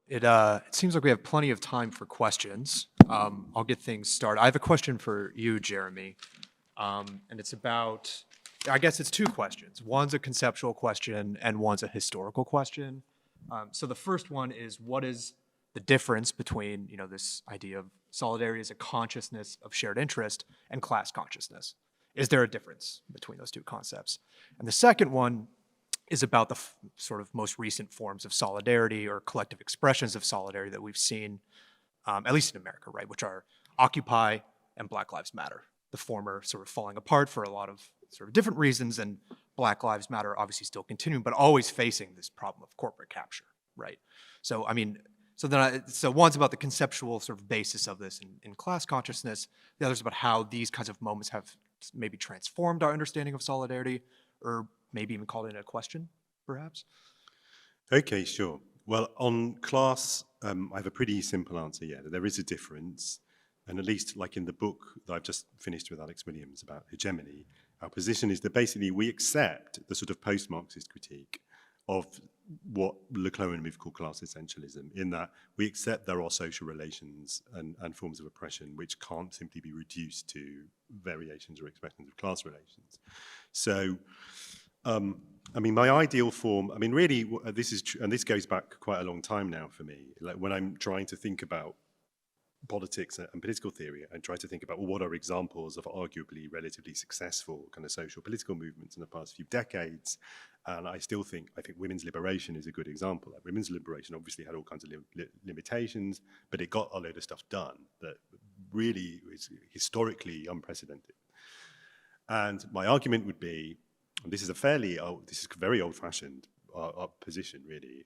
It seems like we have plenty of time for questions. I'll get things started. I have a question for you, Jeremy, and it's about, I guess it's two questions. One's a conceptual question and one's a historical question. So the first one is, what is the difference between, this idea of solidarity as a consciousness of shared interest and class consciousness? Is there a difference between those two concepts? And the second one is about the sort of most recent forms of solidarity or collective expressions of solidarity that we've seen, at least in America, right, which are Occupy and Black Lives Matter. The former sort of falling apart for a lot of sort of different reasons, and Black Lives Matter obviously still continuing, but always facing this problem of corporate capture, right? So, so one's about the conceptual sort of basis of this in class consciousness. The other's about how these kinds of moments have maybe transformed our understanding of solidarity, or maybe even called into question, perhaps? Okay, sure. Well, on class, I have a pretty simple answer. Yeah, there is a difference. And at least like in the book that I've just finished with Alex Williams about hegemony, our position is that basically we accept the sort of post-Marxist critique of what Leclerc and we've called class essentialism, in that we accept there are social relations and forms of oppression which can't simply be reduced to variations or expressions of class relations. So, I mean, my ideal form, I mean, really, this is true, and this goes back quite a long time now for me. Like when I'm trying to think about politics and political theory, I try to think about, well, what are examples of arguably relatively successful kind of social political movements in the past few decades? And I still think, women's liberation is a good example. Like women's liberation obviously had all kinds of limitations, but it got a load of stuff done that really is historically unprecedented. And my argument would be, and this is a very old-fashioned position, really,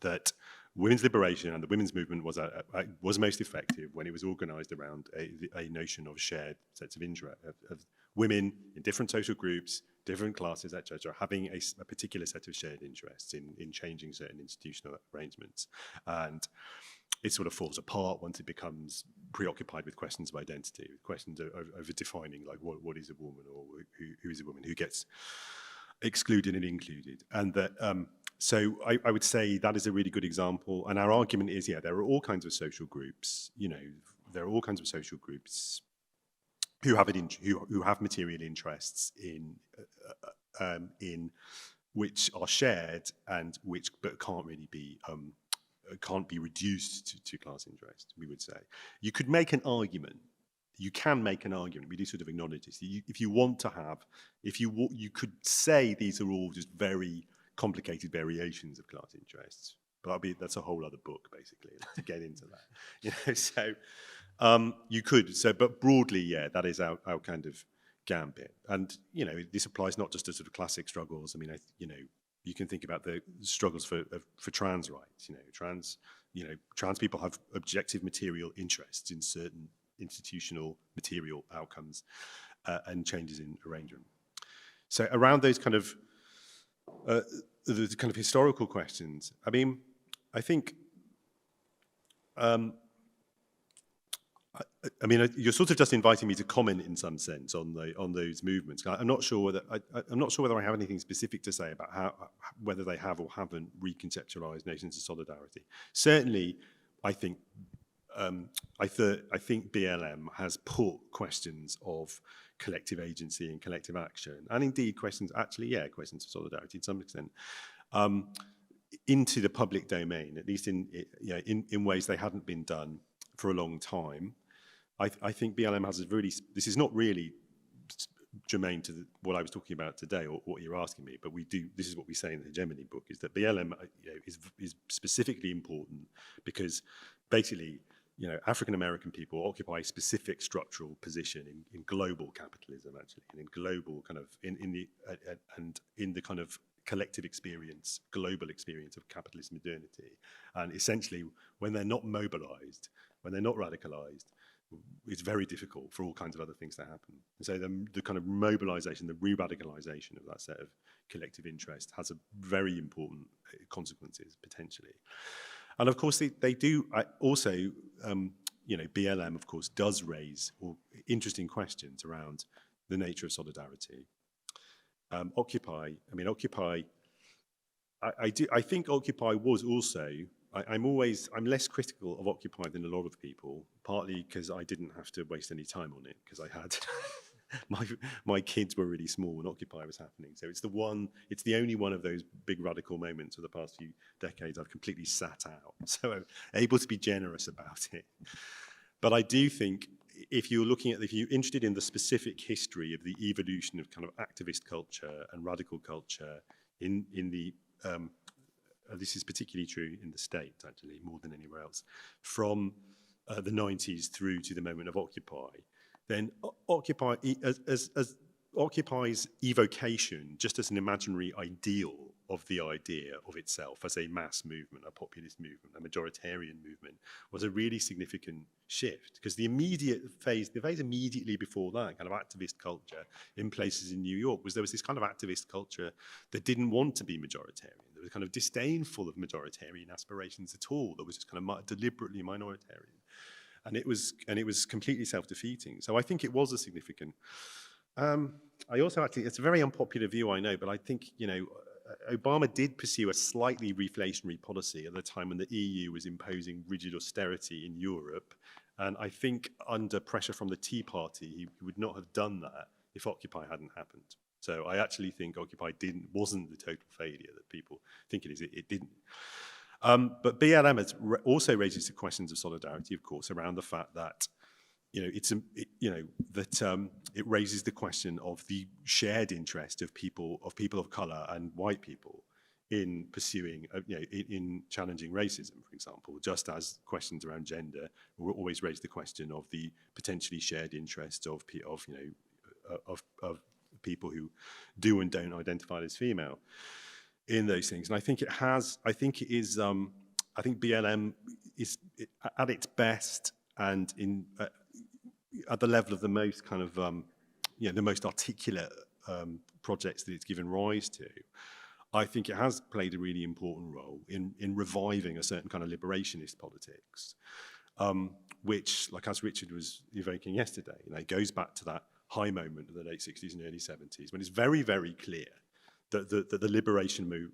that women's liberation and the women's movement was most effective when it was organized around a notion of shared sets of interest, of women in different social groups, different classes, etc., having a particular set of shared interests in changing certain institutional arrangements. And it sort of falls apart once it becomes preoccupied with questions of identity, with questions over defining like what is a woman, or who is a woman, who gets excluded and included. And that so I would say that is a really good example. And our argument is, yeah, there are all kinds of social groups, there are all kinds of social groups who have material interests in which are shared and which but can't really be can't be reduced to class interest, we would say. You could make an argument. You can make an argument. We do sort of acknowledge this. If you want to have, you could say these are all just very complicated variations of class interests. But that's a whole other book, basically, to get into that. So you could. But broadly, yeah, that is our kind of gambit. And this applies not just to sort of classic struggles. I mean, you can think about the struggles for trans rights. Trans people have objective material interests in certain institutional material outcomes and changes in arrangement. So around those kind of the kind of historical questions, I mean, I think. I mean, you're sort of just inviting me to comment in some sense on those movements. I'm not sure whether I have anything specific to say about whether they have or haven't reconceptualized notions of solidarity. Certainly, I think BLM has put questions of collective agency and collective action, and indeed questions of solidarity to some extent, into the public domain, at least in ways they hadn't been done for a long time. I think BLM has this is not really germane to what I was talking about today or what you're asking me, but this is what we say in the Hegemony book, is that BLM is specifically important because basically, African-American people occupy a specific structural position in global capitalism, actually, and in global kind of, in the kind of collective experience, global experience of capitalist modernity. And essentially, when they're not mobilized, when they're not radicalized, it's very difficult for all kinds of other things to happen. And so the kind of mobilization, the re-radicalization of that set of collective interest has a very important consequences, potentially. And of course, they do also, BLM, of course, does raise interesting questions around the nature of solidarity. Occupy, I think Occupy was also I'm less critical of Occupy than a lot of people, partly because I didn't have to waste any time on it, because I had, my kids were really small when Occupy was happening. So it's the only one of those big radical moments of the past few decades I've completely sat out. So I'm able to be generous about it. But I do think if you're interested in the specific history of the evolution of kind of activist culture and radical culture in the, this is particularly true in the States, actually, more than anywhere else, from the 90s through to the moment of Occupy, then Occupy, as Occupy's evocation, just as an imaginary ideal of the idea of itself as a mass movement, a populist movement, a majoritarian movement, was a really significant shift. Because the phase immediately before that, kind of activist culture in places in New York, there was this kind of activist culture that didn't want to be majoritarian. There was kind of disdainful of majoritarian aspirations at all. That was just kind of deliberately minoritarian. And it was completely self-defeating. So I think it was a significant. I also actually, it's a very unpopular view, I know, but I think, Obama did pursue a slightly reflationary policy at the time when the EU was imposing rigid austerity in Europe. And I think under pressure from the Tea Party, he would not have done that if Occupy hadn't happened. So I actually think Occupy wasn't the total failure that people think it is. It didn't. But BLM also raises the questions of solidarity, of course, around the fact that it raises the question of the shared interest of people of color and white people in pursuing, in challenging racism, for example, just as questions around gender will always raise the question of the potentially shared interest of people who do and don't identify as female in those things. And I think I think BLM is at its best and at the level of the most kind of, the most articulate projects that it's given rise to. I think it has played a really important role in reviving a certain kind of liberationist politics, which, like as Richard was evoking yesterday, it goes back to that high moment of the late 60s and early 70s, when it's very, very clear that the liberation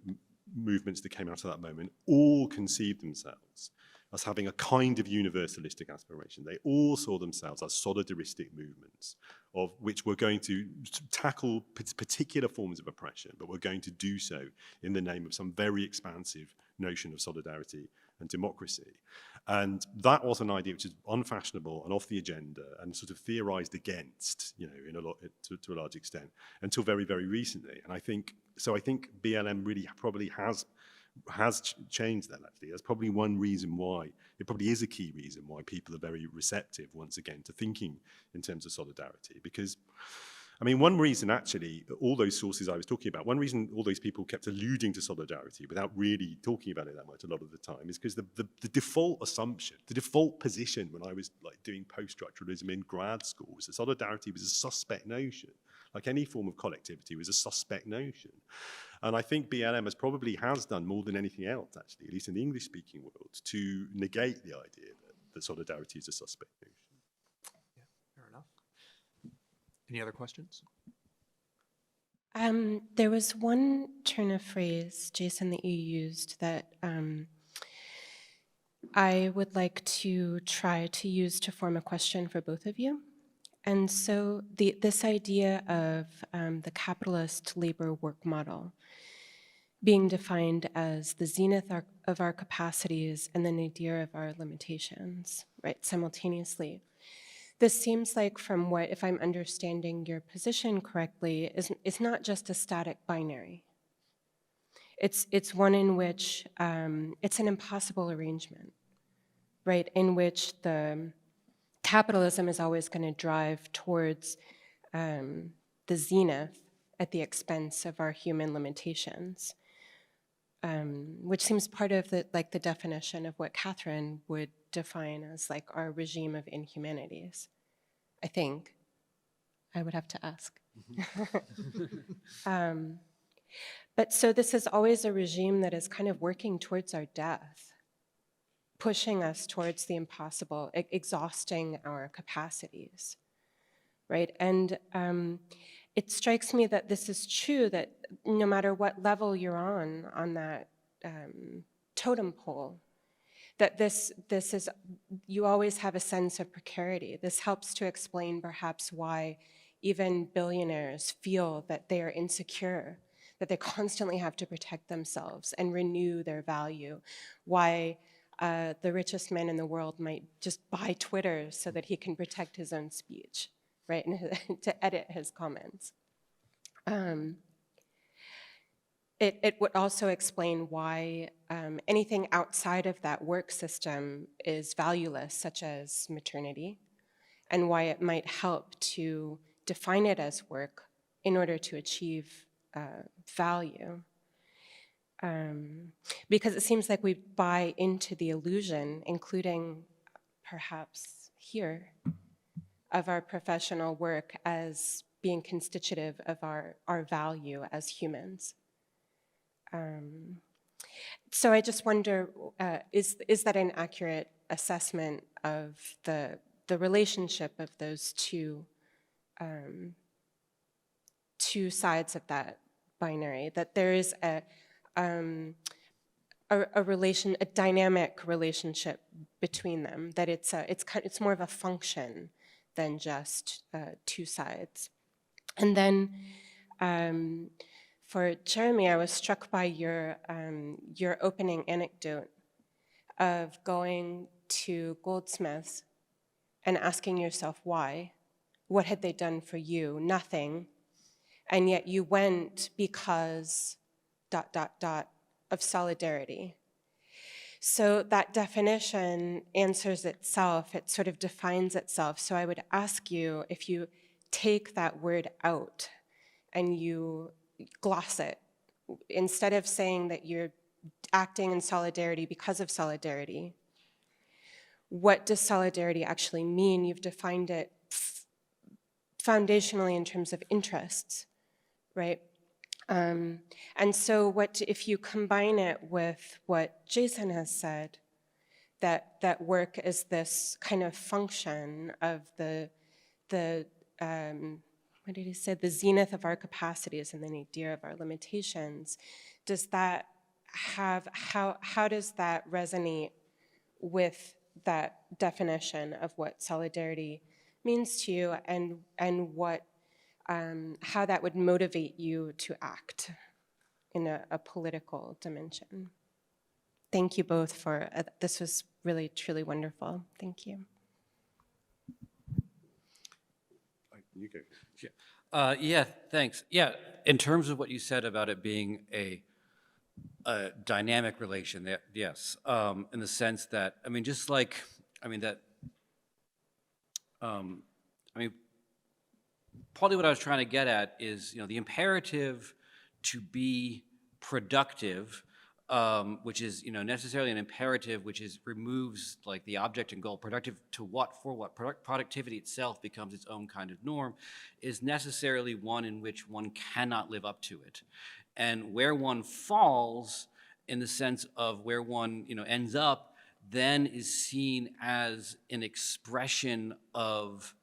movements that came out of that moment all conceived themselves as having a kind of universalistic aspiration. They all saw themselves as solidaristic movements of which were going to tackle particular forms of oppression, but were going to do so in the name of some very expansive notion of solidarity and democracy. And that was an idea which is unfashionable and off the agenda and sort of theorized against, to a large extent, until very, very recently. And I think BLM really probably has changed that, actually. That's probably one reason why, it probably is a key reason why people are very receptive, once again, to thinking in terms of solidarity. Because, one reason, actually, all those sources I was talking about, one reason all those people kept alluding to solidarity without really talking about it that much a lot of the time is because the default assumption, the default position when I was doing post-structuralism in grad school was that solidarity was a suspect notion. Like any form of collectivity was a suspect notion. And I think BLM has done more than anything else, actually, at least in the English-speaking world, to negate the idea that solidarity is a suspect notion. Yeah, fair enough. Any other questions? There was one turn of phrase, Jason, that you used that I would like to try to use to form a question for both of you. And so this idea of the capitalist labor work model being defined as the zenith of our capacities and the nadir of our limitations, right, simultaneously. This seems like, from what, if I'm understanding your position correctly, is not just a static binary. It's one in which it's an impossible arrangement, right, in which the capitalism is always going to drive towards the zenith at the expense of our human limitations, which seems part of the definition of what Catherine would define as our regime of inhumanities. I think. I would have to ask. But so this is always a regime that is kind of working towards our death, pushing us towards the impossible, exhausting our capacities, right? And it strikes me that this is true, that no matter what level you're on that totem pole, that this is, you always have a sense of precarity. This helps to explain perhaps why even billionaires feel that they are insecure, that they constantly have to protect themselves and renew their value, why the richest man in the world might just buy Twitter so that he can protect his own speech, right, and to edit his comments. It would also explain why anything outside of that work system is valueless, such as maternity, and why it might help to define it as work in order to achieve value. Because it seems like we buy into the illusion, including perhaps here, of our professional work as being constitutive of our value as humans. So I just wonder, is that an accurate assessment of the relationship of those two sides of that binary? That there is a dynamic relationship between them. That it's more of a function than just two sides. And then. For Jeremy, I was struck by your opening anecdote of going to goldsmiths and asking yourself why. What had they done for you? Nothing. And yet you went because ... of solidarity. So that definition answers itself. It sort of defines itself. So I would ask you, if you take that word out and you gloss it, instead of saying that you're acting in solidarity because of solidarity, what does solidarity actually mean? You've defined it foundationally in terms of interests, right? And so what if you combine it with what Jason has said, that work is this kind of function of the what did he say? The zenith of our capacities and the nadir of our limitations. Does that have, how does that resonate with that definition of what solidarity means to you, and what, how that would motivate you to act in a political dimension? Thank you both for, this was really, truly wonderful. Thank you. You go. Yeah, thanks. Yeah, in terms of what you said about it being a dynamic relation, yes, in the sense that, I mean, just like, I mean, that, I mean, partly what I was trying to get at is, the imperative to be productive, which is, necessarily an imperative which removes like the object and goal. Productive to what, for what? Productivity itself becomes its own kind of norm, is necessarily one in which one cannot live up to it. And where one falls, in the sense of where one, ends up, then is seen as an expression of,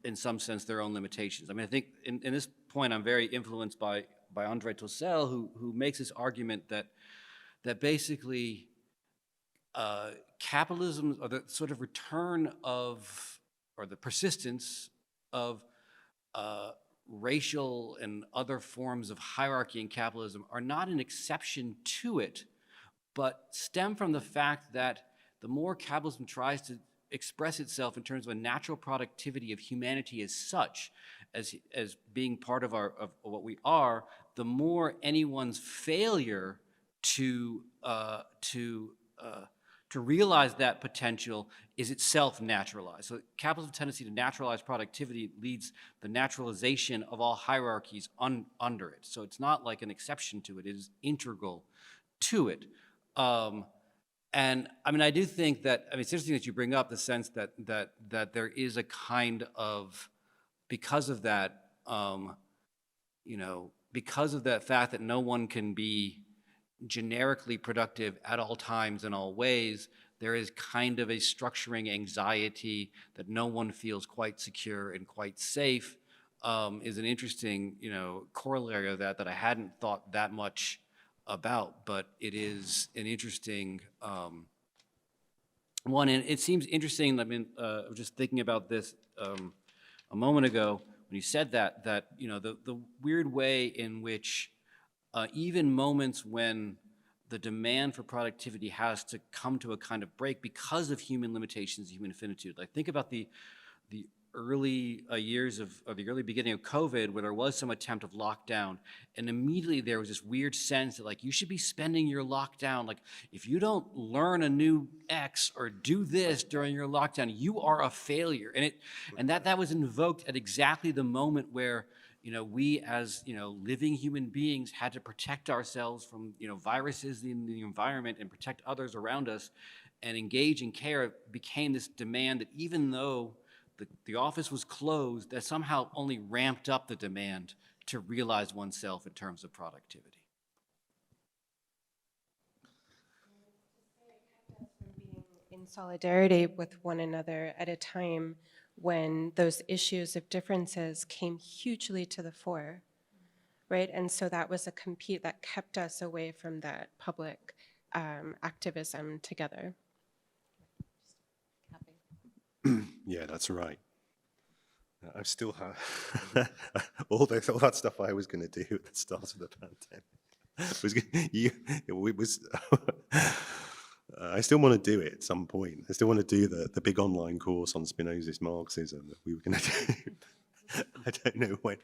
in some sense, their own limitations. I mean, I think in this point, I'm very influenced by Andre Tossell, who makes this argument that basically capitalism, or the sort of return of, or the persistence of racial and other forms of hierarchy in capitalism are not an exception to it, but stem from the fact that the more capitalism tries to express itself in terms of a natural productivity of humanity as such, as being part of what we are, the more anyone's failure to realize that potential is itself naturalized. So capitalism's tendency to naturalize productivity leads the naturalization of all hierarchies under it. So it's not like an exception to it; it is integral to it. And I mean, I do think that, I mean, it's interesting that you bring up the sense that there is a kind of, because of that, because of the fact that no one can be generically productive at all times in all ways, there is kind of a structuring anxiety that no one feels quite secure and quite safe, is an interesting, corollary of that I hadn't thought that much about, but it is an interesting one. And it seems interesting, I mean, I was just thinking about this a moment ago when you said that you know, the weird way in which even moments when the demand for productivity has to come to a kind of break because of human limitations, human finitude. Like, think about the early years of, or the early beginning of COVID, where there was some attempt of lockdown, and immediately there was this weird sense that, like, you should be spending your lockdown, like, if you don't learn a new X or do this during your lockdown, you are a failure. And that was invoked at exactly the moment where, you know, we as, you know, living human beings had to protect ourselves from, you know, viruses in the environment and protect others around us, and engage in care became this demand that, even though the office was closed, that somehow only ramped up the demand to realize oneself in terms of productivity. Being in solidarity with one another at a time when those issues of differences came hugely to the fore, right? And so that was a compete that kept us away from that public activism together. Yeah, that's right. I still have all that stuff I was going to do at the start of the pandemic. I still want to do it at some point. I still want to do the big online course on Spinozist Marxism that we were going to do. I don't know when.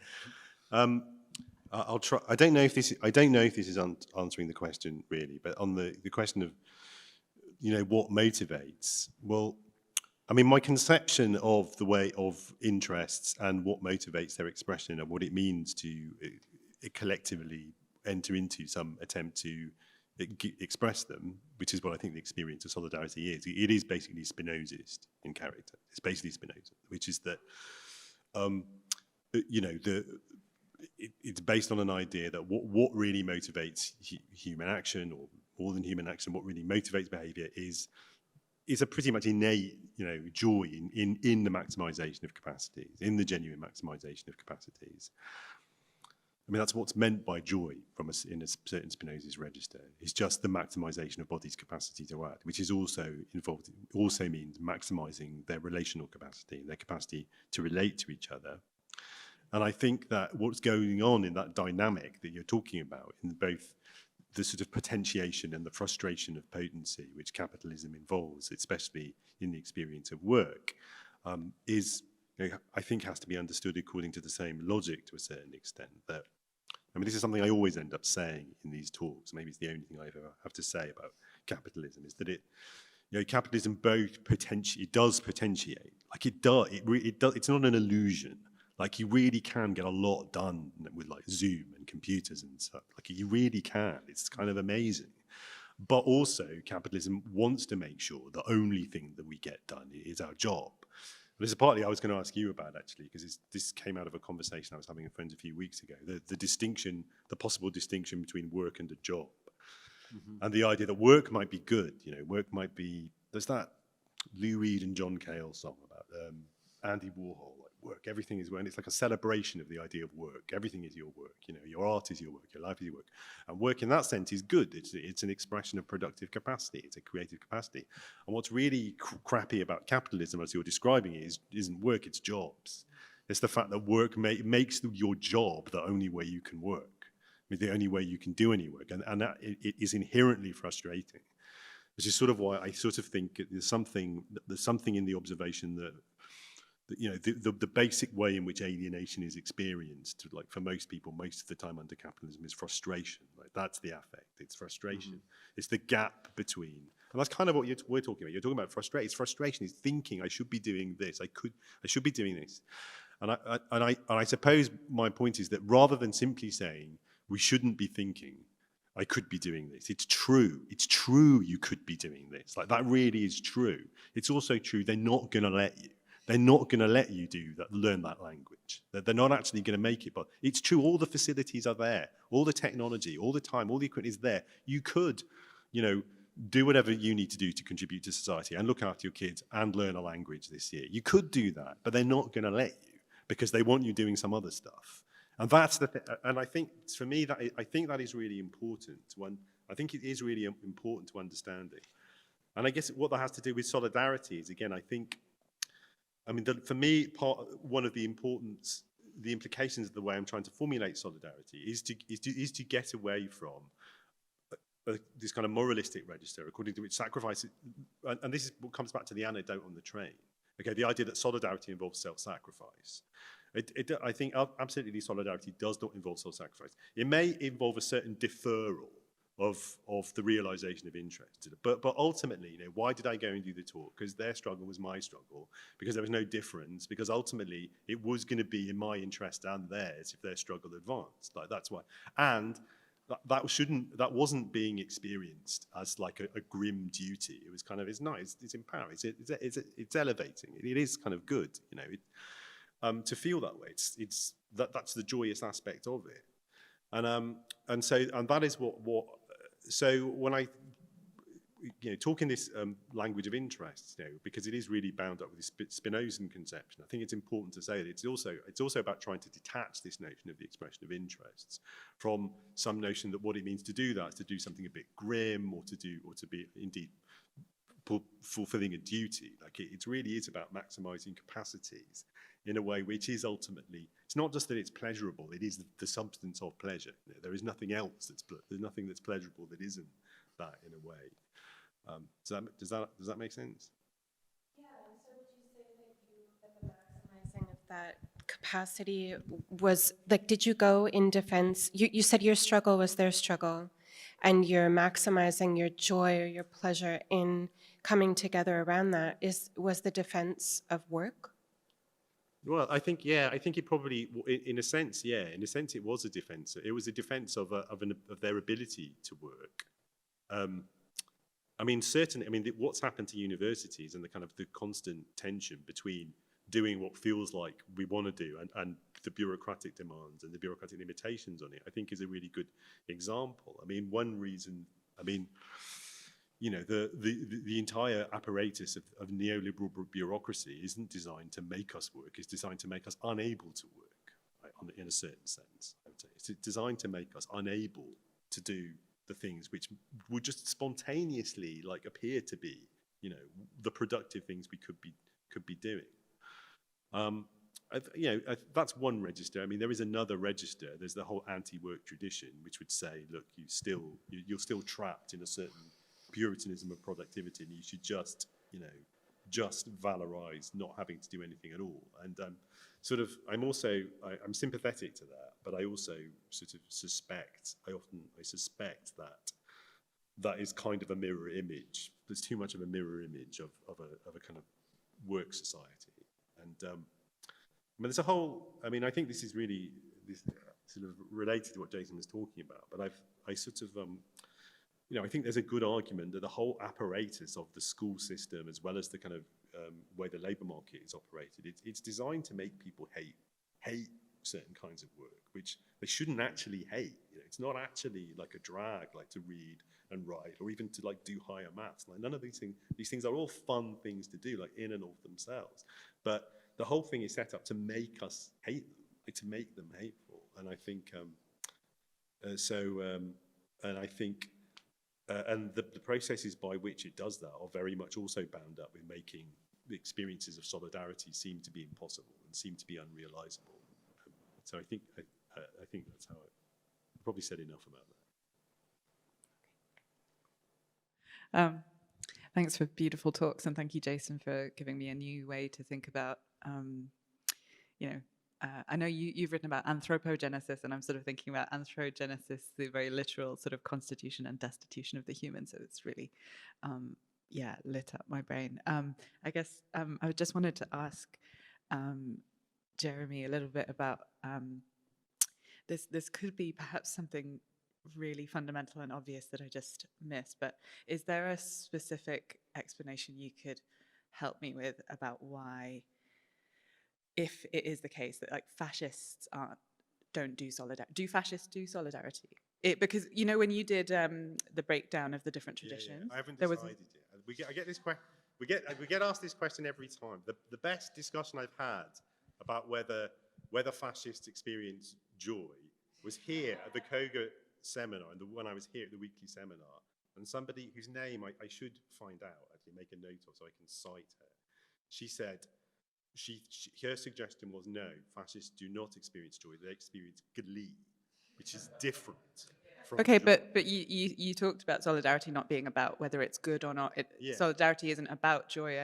I'll try. I don't know if this is answering the question really, but on the question of, you know, what motivates. Well, I mean, my conception of the way of interests and what motivates their expression and what it means to collectively enter into some attempt to express them, which is what I think the experience of solidarity is. It is basically Spinozist in character. It's basically Spinoza, which is that, you know, it's based on an idea that what really motivates human action, or more than human action, what really motivates behavior is a pretty much innate, you know, joy in the maximization of capacities, in the genuine maximization of capacities. I mean, that's what's meant by joy in a certain Spinozist register. It's just the maximization of bodies' capacity to act, which is also involved, also means maximizing their relational capacity, their capacity to relate to each other. And I think that what's going on in that dynamic that you're talking about, in both the sort of potentiation and the frustration of potency, which capitalism involves, especially in the experience of work, is, you know, I think has to be understood according to the same logic to a certain extent. That, I mean, this is something I always end up saying in these talks. Maybe it's the only thing I ever have to say about capitalism, is that it, you know, capitalism both does potentiate, like it does. It's not an illusion. Like, you really can get a lot done with, like, Zoom and computers and stuff. Like, you really can. It's kind of amazing. But also, capitalism wants to make sure the only thing that we get done is our job. This is partly I was going to ask you about, actually, because this came out of a conversation I was having with friends a few weeks ago. The distinction, the possible distinction between work and a job. Mm-hmm. And the idea that work might be good. You know, work might be, there's that Lou Reed and John Cale song about Andy Warhol. Work, everything is work, and it's like a celebration of the idea of work. Everything is your work, you know, your art is your work, your life is your work. And work in that sense is good. It's an expression of productive capacity, it's a creative capacity. And what's really crappy about capitalism, as you're describing it, isn't work, it's jobs. It's the fact that work makes your job the only way you can work, the only way you can do any work. And that it is inherently frustrating, which is sort of why I sort of think there's something in the observation that, you know, the basic way in which alienation is experienced, like for most people, most of the time under capitalism, is frustration. Like, that's the affect. It's frustration. Mm-hmm. It's the gap between, and that's kind of what we're talking about. You're talking about frustration. It's frustration. It's thinking I should be doing this. I should be doing this. And I suppose my point is that rather than simply saying we shouldn't be thinking I could be doing this, it's true. It's true you could be doing this. Like, that really is true. It's also true they're not going to let you. They're not going to let you learn that language. They're not actually going to make it. But it's true, all the facilities are there. All the technology, all the time, all the equipment is there. You could, you know, do whatever you need to do to contribute to society and look after your kids and learn a language this year. You could do that, but they're not going to let you because they want you doing some other stuff. And that's the thing. And I think, for me, I think that is really important. I think it is really important to understanding. And I guess what that has to do with solidarity is, again, for me, one of the implications of the way I'm trying to formulate solidarity is to get away from this kind of moralistic register, according to which sacrifice, and this is what comes back to the anecdote on the train. Okay, the idea that solidarity involves self-sacrifice. I think absolutely solidarity does not involve self-sacrifice. It may involve a certain deferral of the realization of interest. But ultimately, why did I go and do the talk? Because their struggle was my struggle, because there was no difference, because ultimately it was going to be in my interest and theirs if their struggle advanced. Like, that's why. And that wasn't being experienced as like a grim duty. It was kind of, it's nice, it's empowering, it's elevating. It is kind of good, to feel that way. That's the joyous aspect of it. And that is what so when I talk in this language of interest, because it is really bound up with this Spinozan conception, I think it's important to say that it's also about trying to detach this notion of the expression of interests from some notion that what it means to do that is to do something a bit grim, or to be indeed fulfilling a duty. Like it really is about maximizing capacities in a way which is ultimately, it's not just that it's pleasurable, it is the substance of pleasure. There is nothing else there's nothing that's pleasurable that isn't that, in a way. Does that make sense? Yeah, and so would you say that the maximizing of that capacity was, like, did you go in defense? You said your struggle was their struggle, and you're maximizing your joy or your pleasure in coming together around that. Was the defense of work? Well, I think it probably, in a sense, it was a defense. It was a defense of their ability to work. Certainly, what's happened to universities and the constant tension between doing what feels like we want to do and the bureaucratic demands and the bureaucratic limitations on it, I think is a really good example. One reason, the entire apparatus of neoliberal bureaucracy isn't designed to make us work, it's designed to make us unable to work, right, in a certain sense, I would say. It's designed to make us unable to do the things which would just spontaneously appear to be, the productive things we could be doing. That's one register. There is another register. There's the whole anti-work tradition, which would say, look, you're still trapped in a certain Puritanism of productivity, and you should just valorize not having to do anything at all. And I'm sympathetic to that, but I also suspect that is kind of a mirror image. There's too much of a mirror image of a kind of work society. And there's a whole, I think this is really related to what Jason was talking about, but I think there's a good argument that the whole apparatus of the school system, as well as the kind of way the labour market is operated, it's designed to make people hate certain kinds of work, which they shouldn't actually hate. It's not actually like a drag, to read and write, or even to do higher maths. None of these things are all fun things to do, in and of themselves. But the whole thing is set up to make us hate them, to make them hateful. And I think, and the processes by which it does that are very much also bound up with making the experiences of solidarity seem to be impossible and seem to be unrealizable. So I think that's how I probably said enough about that. Thanks for beautiful talks, and thank you, Jason, for giving me a new way to think about, I know you've written about anthropogenesis, and I'm thinking about anthrogenesis, the very literal constitution and destitution of the human. So it's really, lit up my brain. I guess I just wanted to ask Jeremy a little bit about this. This could be perhaps something really fundamental and obvious that I just missed, but is there a specific explanation you could help me with about why, if it is the case that fascists don't do solidarity, do fascists do solidarity? Because when you did the breakdown of the different traditions, I haven't decided yet. I get this question. We get asked this question every time. The best discussion I've had about whether fascists experience joy was here at the Cogut seminar, and when I was here at the weekly seminar, and somebody whose name I should find out, actually make a note of so I can cite her, she said, her suggestion was, no, fascists do not experience joy, they experience glee, which is different from Okay, joy. but you talked about solidarity not being about whether it's good or not. Yeah. Solidarity isn't about joy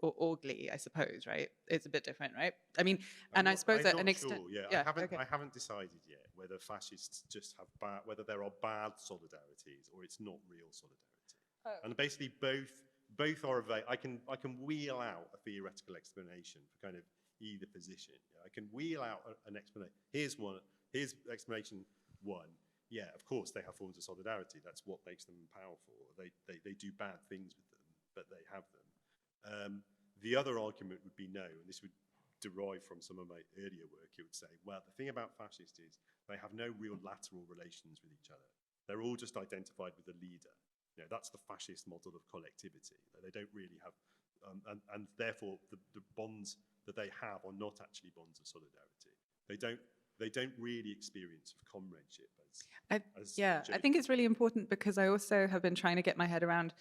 or glee, I suppose, right? It's a bit different, right? I mean, and I suppose I'm an not extent. sure, yeah. Okay. I haven't decided yet whether fascists just have whether there are bad solidarities or it's not real solidarity. Oh. And basically both are available. I can wheel out a theoretical explanation for kind of either position. Yeah, I can wheel out an explanation. Here's explanation one. Yeah, of course they have forms of solidarity. That's what makes them powerful. They do bad things with them, but they have them. The other argument would be no, and this would derive from some of my earlier work. It would say, well, the thing about fascists is they have no real lateral relations with each other. They're all just identified with a leader. You know, that's the fascist model of collectivity. They don't really have, and therefore the bonds that they have are not actually bonds of solidarity. They don't really experience of comradeship I think it's really important because I also have been trying to get my head around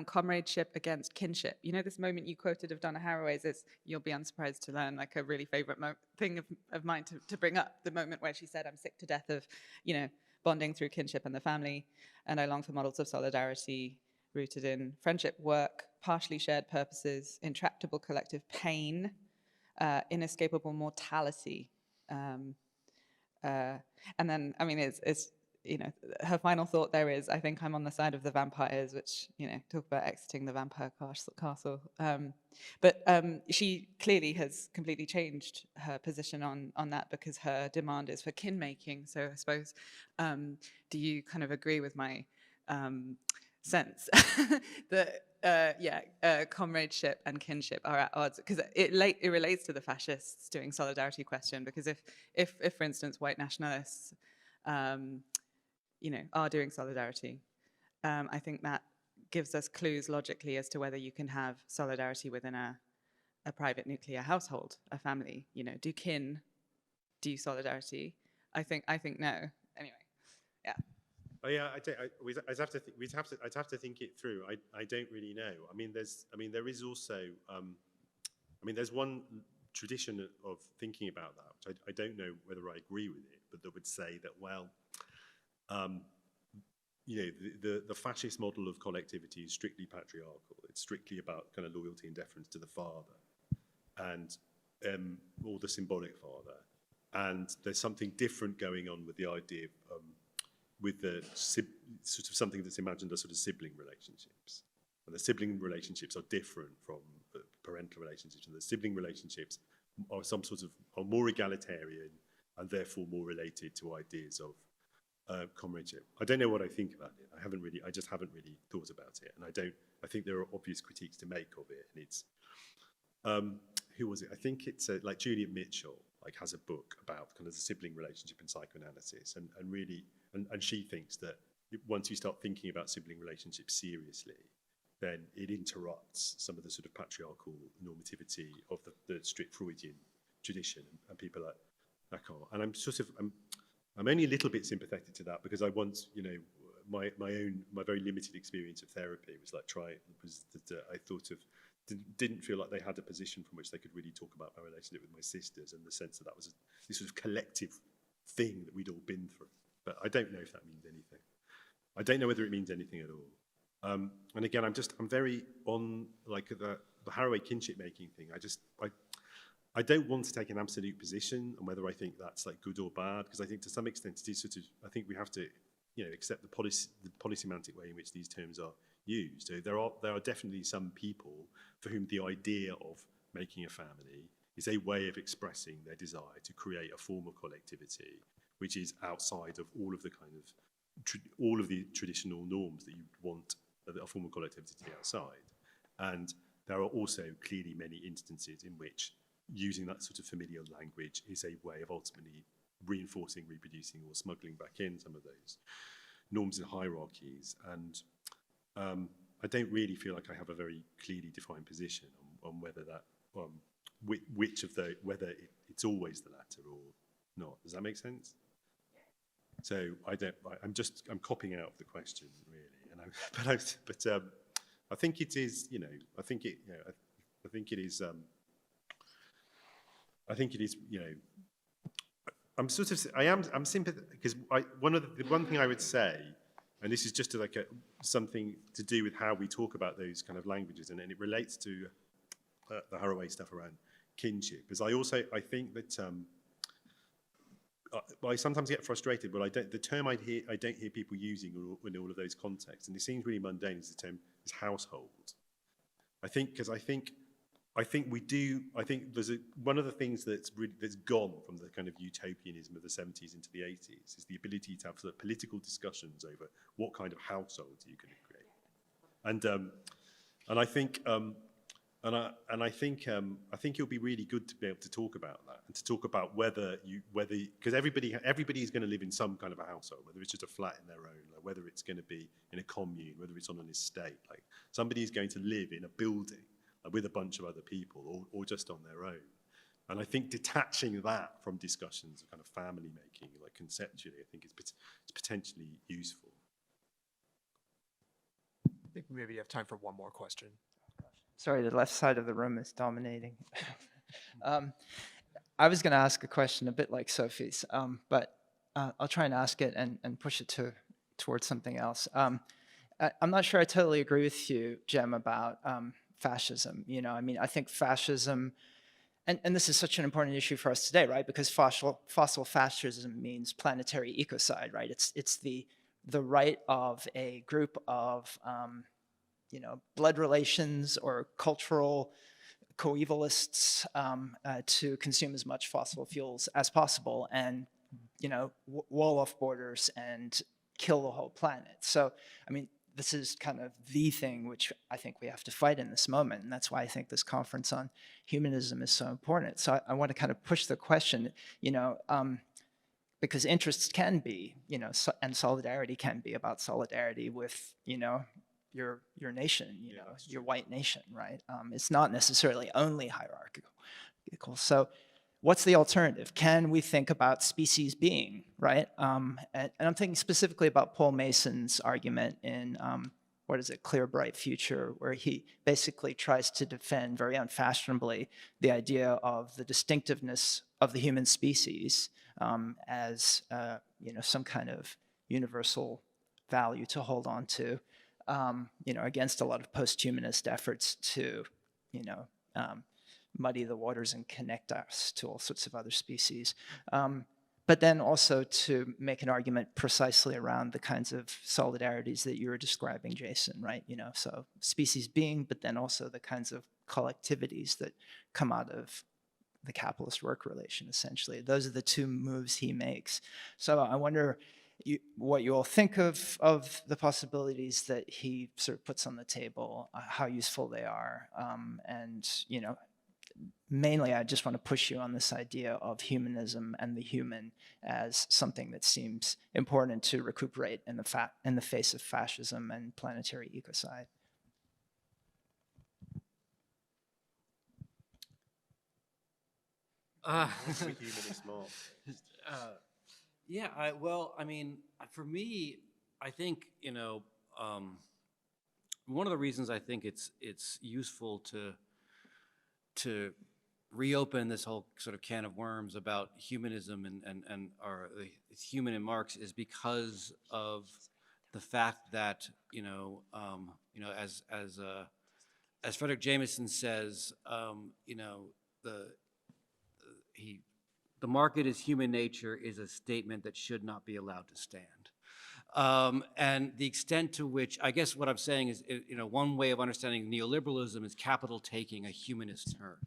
comradeship against kinship. You know, this moment you quoted of Donna Haraway's is, you'll be unsurprised to learn, like a really favorite thing of mine to bring up, the moment where she said, I'm sick to death of, you know, bonding through kinship and the family, and I long for models of solidarity rooted in friendship, work, partially shared purposes, intractable collective pain, inescapable mortality. And then, I mean, it's, you know, her final thought there is, I think I'm on the side of the vampires, which, you know, talk about exiting the vampire castle. But she clearly has completely changed her position on that because her demand is for kin making. So I suppose, do you kind of agree with my sense that comradeship and kinship are at odds? Because it relates to the fascists doing solidarity question, because if for instance, white nationalists you know, are doing solidarity, I think that gives us clues logically as to whether you can have solidarity within a private nuclear household, a family. You know, do kin do solidarity? I think no. Anyway, yeah. Oh yeah, I'd have to think it through. I don't really know. There is also, there's one tradition of thinking about that, which I don't know whether I agree with it, but that would say that, well, you know, the fascist model of collectivity is strictly patriarchal. It's strictly about kind of loyalty and deference to the father, and or the symbolic father. And there's something different going on with the idea of with the sort of something that's imagined as sort of sibling relationships. And the sibling relationships are different from the parental relationships, and the sibling relationships are are more egalitarian and therefore more related to ideas of comradeship. I don't know what I think about it. I just haven't really thought about it, and I think there are obvious critiques to make of it. And it's who was it? I think it's like Juliet Mitchell has a book about kind of the sibling relationship in psychoanalysis, and she thinks that once you start thinking about sibling relationships seriously, then it interrupts some of the sort of patriarchal normativity of the strict Freudian tradition and people like Lacan. And I'm only a little bit sympathetic to that because I once, you know, my very limited experience of therapy was that I thought of didn't feel like they had a position from which they could really talk about my relationship with my sisters, and the sense that that was this sort of collective thing that we'd all been through. But I don't know if that means anything. I don't know whether it means anything at all. And again, I'm very on like the Haraway kinship making thing. I don't want to take an absolute position on whether I think that's like good or bad, because I think to some extent it is sort of, I think we have to, you know, accept the polysemantic way in which these terms are used. So there are definitely some people for whom the idea of making a family is a way of expressing their desire to create a form of collectivity which is outside of all of the kind of all of the traditional norms that you want a form of collectivity to be outside. And there are also clearly many instances in which using that sort of familial language is a way of ultimately reinforcing, reproducing, or smuggling back in some of those norms and hierarchies. And I don't really feel like I have a very clearly defined position on whether that, whether it's always the latter not. Does that make sense? So I'm copying out the question really, and I think it is, you know, I think it is, you know, I'm sympathetic because the one thing I would say, and this is just something to do with how we talk about those kind of languages, and it relates to the Haraway stuff around kinship, is I think that I sometimes get frustrated, but the term I don't hear people using in all of those contexts, and it seems really mundane, is the term is household. I think there's one of the things that's gone from the kind of utopianism of the 70s into the 80s is the ability to have sort of political discussions over what kind of households you can create, and I think I think it'll be really good to be able to talk about that and to talk about whether because everybody is going to live in some kind of a household, whether it's just a flat in their own, or whether it's going to be in a commune, whether it's on an estate. Like somebody is going to live in a building with a bunch of other people, or just on their own. And I think detaching that from discussions of kind of family making, like conceptually, I think it's potentially useful. I think maybe you have time for one more question. Sorry, the left side of the room is dominating. I was going to ask a question a bit like Sophie's, but I'll try and ask it and push it towards something else. I'm not sure I totally agree with you, Jem, about fascism. You know, I mean, I think fascism, and this is such an important issue for us today, right? Because fossil fascism means planetary ecocide, right? It's the right of a group of you know, blood relations or cultural coevalists to consume as much fossil fuels as possible and, you know, wall off borders and kill the whole planet. So, I mean, this is kind of the thing which I think we have to fight in this moment. And that's why I think this conference on humanism is so important. So I want to kind of push the question, you know, because interests can be, you know, and solidarity can be about solidarity with, you know, your nation, you know, your white nation, right? It's not necessarily only hierarchical. So what's the alternative? Can we think about species being, right? And I'm thinking specifically about Paul Mason's argument in, what is it, Clear, Bright Future, where he basically tries to defend very unfashionably the idea of the distinctiveness of the human species as, you know, some kind of universal value to hold on to. You know, against a lot of post-humanist efforts to, you know, muddy the waters and connect us to all sorts of other species. But then also to make an argument precisely around the kinds of solidarities that you were describing, Jason, right? You know, so species being, but then also the kinds of collectivities that come out of the capitalist work relation, essentially. Those are the two moves he makes. So I wonder what you all think of the possibilities that he sort of puts on the table, how useful they are, and, you know, mainly I just want to push you on this idea of humanism and the human as something that seems important to recuperate in the face of fascism and planetary ecocide. Humanist Mark. Yeah, well, I mean, for me, I think, you know, one of the reasons I think it's useful to reopen this whole sort of can of worms about humanism and human in Marx is because of the fact that, you know, as Frederick Jameson says, you know, the market is human nature is a statement that should not be allowed to stand. And the extent to which, I guess what I'm saying is, you know, one way of understanding neoliberalism is capital taking a humanist turn.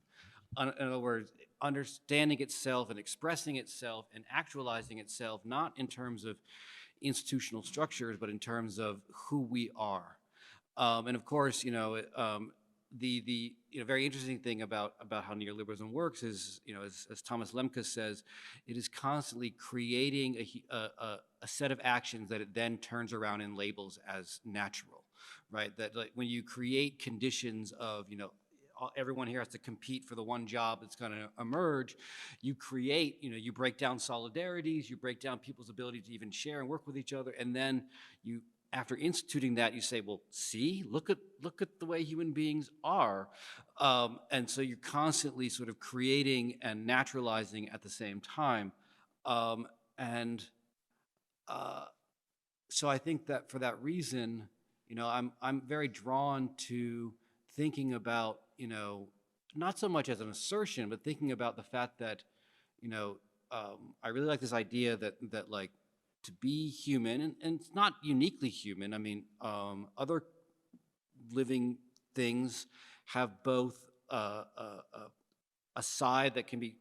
In other words, understanding itself and expressing itself and actualizing itself, not in terms of institutional structures, but in terms of who we are. And of course, you know, the very interesting thing about how neoliberalism works is, you know, as Thomas Lemke says, it is constantly creating a set of actions that it then turns around and labels as natural, right? That like when you create conditions of, you know, everyone here has to compete for the one job that's going to emerge. You create, you break down solidarities, you break down people's ability to even share and work with each other, and then you, after instituting that, you say, well, see, look at the way human beings are. And so you're constantly sort of creating and naturalizing at the same time. So I think that for that reason, I'm very drawn to thinking about, not so much as an assertion, but thinking about the fact that, I really like this idea that like, to be human, and it's not uniquely human. I mean, other living things have both a side that can be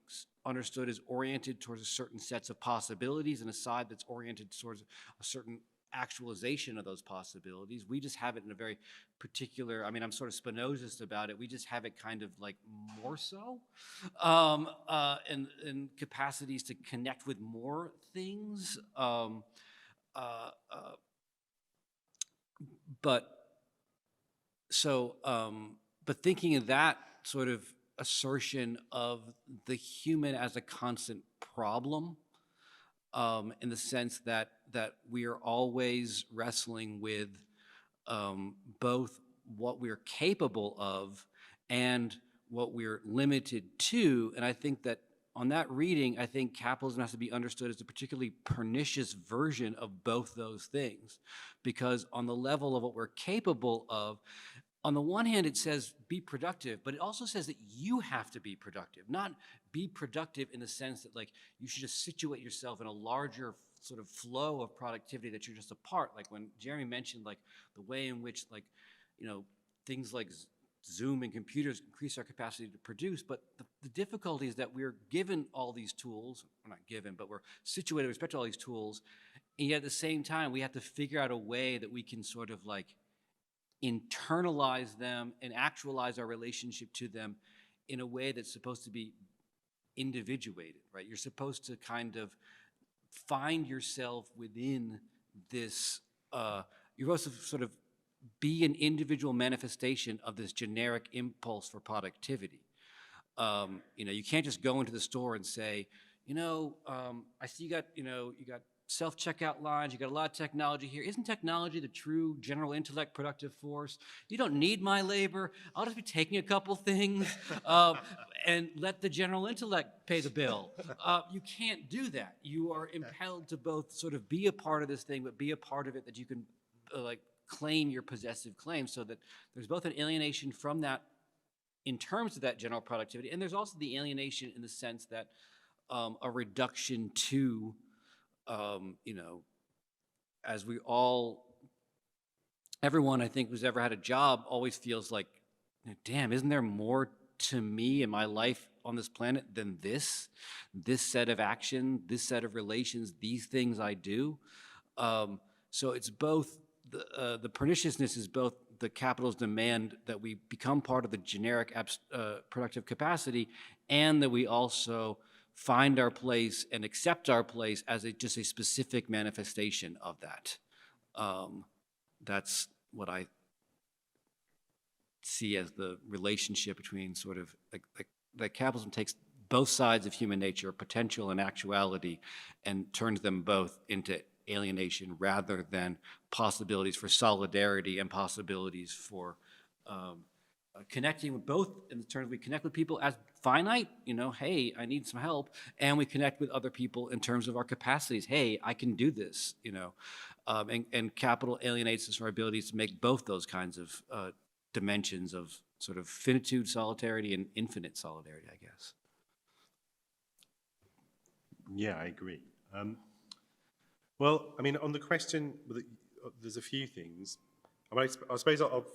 understood as oriented towards a certain sets of possibilities and a side that's oriented towards a certain actualization of those possibilities. We just have it in a very particular, I mean, I'm sort of Spinozist about it. We just have it kind of like more so, and capacities to connect with more things. But thinking of that sort of assertion of the human as a constant problem, in the sense that we are always wrestling with both what we're capable of and what we're limited to. And I think that on that reading, I think capitalism has to be understood as a particularly pernicious version of both those things. Because on the level of what we're capable of, on the one hand, it says be productive, but it also says that you have to be productive, not be productive in the sense that like you should just situate yourself in a larger sort of flow of productivity that you're just a part. Like when Jeremy mentioned like the way in which like, things like Zoom and computers increase our capacity to produce, but the difficulty is that we're given all these tools, we're not given, but we're situated with respect to all these tools, and yet at the same time, we have to figure out a way that we can sort of like internalize them and actualize our relationship to them in a way that's supposed to be individuated, right? You're supposed to kind of find yourself within this, you're supposed to sort of be an individual manifestation of this generic impulse for productivity. You can't just go into the store and say, I see you got self-checkout lines, you got a lot of technology here. Isn't technology the true general intellect productive force? You don't need my labor. I'll just be taking a couple things and let the general intellect pay the bill. You can't do that. You are impelled to both sort of be a part of this thing, but be a part of it that you can claim your possessive claim, so that there's both an alienation from that in terms of that general productivity, and there's also the alienation in the sense that a reduction to as everyone I think who's ever had a job always feels like, damn, isn't there more to me in my life on this planet than this set of action, this set of relations, these things I do? So it's both, the perniciousness is both the capitalist demand that we become part of the generic productive capacity, and that we also find our place and accept our place as just a specific manifestation of that. That's what I see as the relationship between sort of like capitalism takes both sides of human nature, potential and actuality, and turns them both into alienation rather than possibilities for solidarity and possibilities for connecting with both, in terms we connect with people as finite, hey, I need some help, and we connect with other people in terms of our capacities. Hey, I can do this, and capital alienates us from our abilities to make both those kinds of dimensions of sort of finitude solidarity and infinite solidarity, I guess. Yeah, I agree. Well, I mean, on the question, there's a few things. I suppose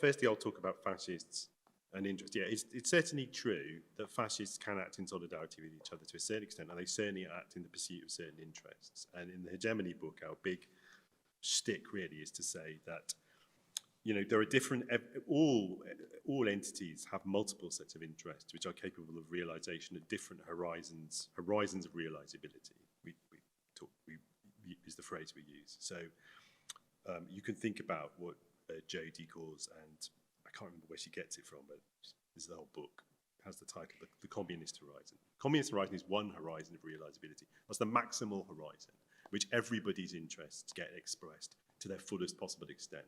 firstly I'll talk about fascists and interest. Yeah, it's certainly true that fascists can act in solidarity with each other to a certain extent, and they certainly act in the pursuit of certain interests. And in the hegemony book, our big shtick really is to say that, there are different, all entities have multiple sets of interests which are capable of realization at different horizons of realizability. We is the phrase we use. So you can think about what Jodie calls, and I can't remember where she gets it from, but This is the whole book. It has the title, The Communist Horizon. Communist Horizon is one horizon of realizability. That's the maximal horizon, which everybody's interests get expressed to their fullest possible extent.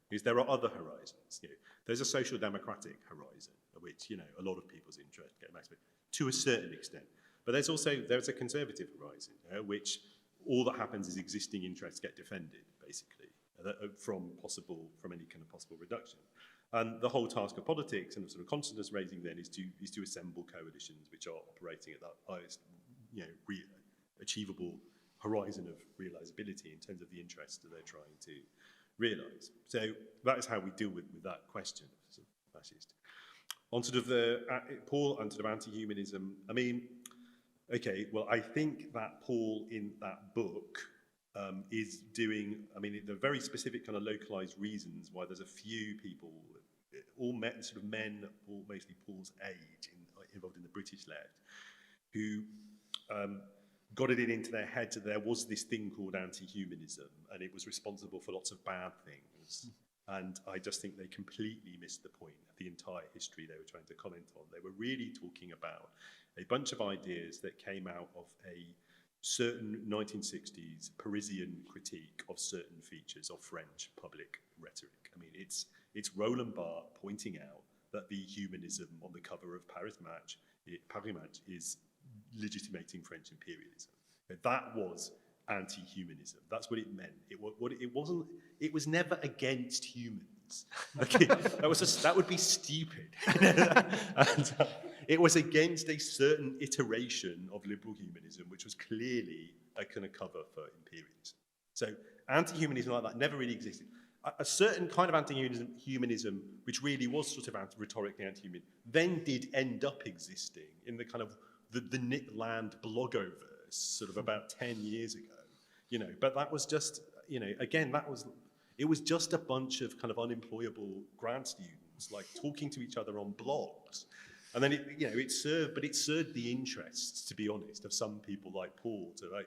Because there are other horizons. There's a social democratic horizon, which a lot of people's interests get maximized to a certain extent. But there's a conservative horizon, which all that happens is existing interests get defended, basically, from any kind of possible reduction. And the whole task of politics and the sort of consciousness raising then is to assemble coalitions which are operating at that highest, achievable horizon of realizability in terms of the interests that they're trying to realize. So that is how we deal with that question of sort of fascist. On sort of Paul and sort of anti-humanism, I mean, okay, well, I think that Paul in that book is doing, I mean, there are very specific kind of localized reasons why there's a few people, all men, sort of men, mostly Paul's age, involved in the British left, who got it into their head that there was this thing called anti-humanism, and it was responsible for lots of bad things. And I just think they completely missed the point of the entire history they were trying to comment on. They were really talking about a bunch of ideas that came out of a certain 1960s Parisian critique of certain features of French public rhetoric. I mean, it's Roland Barthes pointing out that the humanism on the cover of Paris Match is legitimating French imperialism. That was anti-humanism. That's what it meant. It was never against humans. Okay, that would be stupid. And, it was against a certain iteration of liberal humanism, which was clearly a kind of cover for imperialism. So anti-humanism like that never really existed. A certain kind of anti-humanism, which really was sort of rhetorically anti-human, then did end up existing in the kind of the Nick Land blogoverse sort of about 10 years ago, but that was just, again, it was just a bunch of kind of unemployable grad students, like talking to each other on blogs. And then it served the interests, to be honest, of some people like Paul to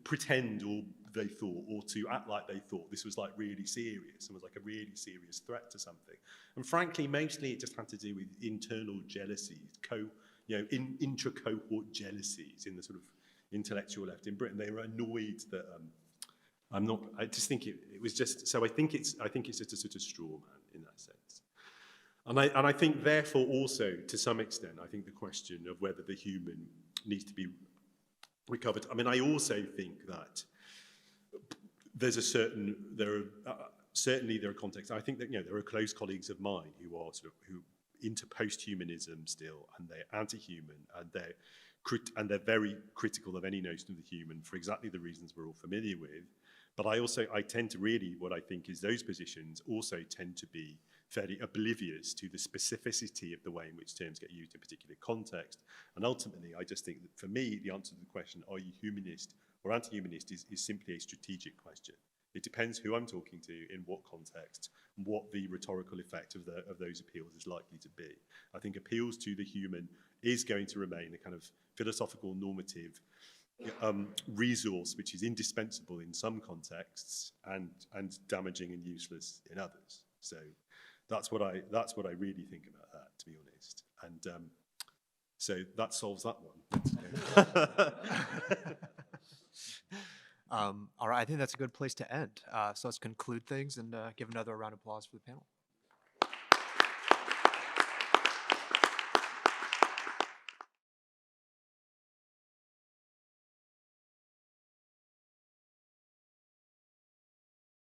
pretend or they thought, or to act like they thought this was like really serious and was like a really serious threat to something. And frankly, mostly it just had to do with internal jealousies, intra-cohort jealousies in the sort of intellectual left in Britain. They were annoyed that I just think it was just, so I think it's just a sort of straw man in that sense. And I think therefore also, to some extent, I think the question of whether the human needs to be recovered. I mean, I also think that certainly there are contexts. I think that there are close colleagues of mine who into post-humanism still, and they're anti-human, and they're very critical of any notion of the human for exactly the reasons we're all familiar with. But I tend to really, what I think is those positions also tend to be fairly oblivious to the specificity of the way in which terms get used in particular context. And ultimately, I just think that for me, the answer to the question, are you humanist or anti-humanist, is simply a strategic question. It depends who I'm talking to, in what context, and what the rhetorical effect of those appeals is likely to be. I think appeals to the human is going to remain a kind of philosophical normative resource which is indispensable in some contexts and damaging and useless in others. So that's what I really think about that, to be honest. And so that solves that one. All right, I think that's a good place to end. So let's conclude things and give another round of applause for the panel.